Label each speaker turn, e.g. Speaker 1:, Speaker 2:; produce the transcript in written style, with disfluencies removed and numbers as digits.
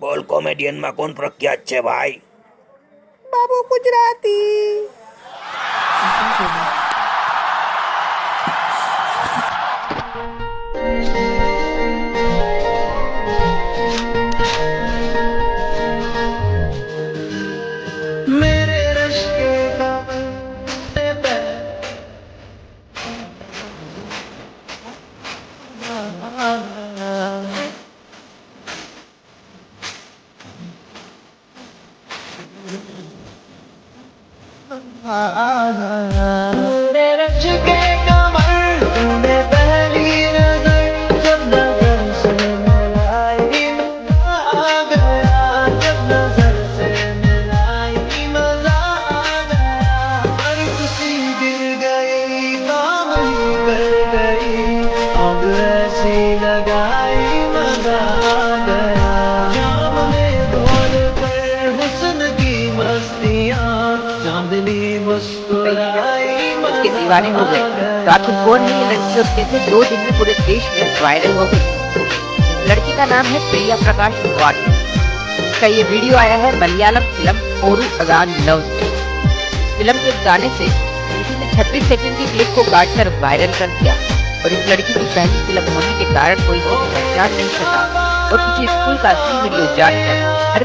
Speaker 1: બોલ કોમેડિયનમાં કોણ પ્રખ્યાત છે ભાઈ?
Speaker 2: બાબુ ગુજરાતી.
Speaker 3: मेरे रश के कमरे पे मेरे रश के कमर तूने पहली नजर जब नजर से मिलाई आ गया जब नजर से मिलाई मजा आ गया हर खुशी गिर गई काम ही कर गई अब ऐसी लगाई मजा आ गया जाम में घोल कर हुस्न की मस्तियाँ चांदनी मुस्कुराई
Speaker 4: उसके दीवाने हो गए। तो आखिर कौन है ये लड़की और कैसे 2 दिन में पूरे देश में वायरल हो गई? लड़की का नाम है प्रिया प्रकाश गौड। इसका ये वीडियो आया है मलयालम फिल्म ओरू अगान लव से। फिल्म के गाने से किसी ने 36 सेकंड की क्लिप को काट कर वायरल कर दिया और इस लड़की की पहली फिल्म होने के कारण कोई इसे पहचान नहीं सका और किसी स्कूल का असली वीडियो जानकर हर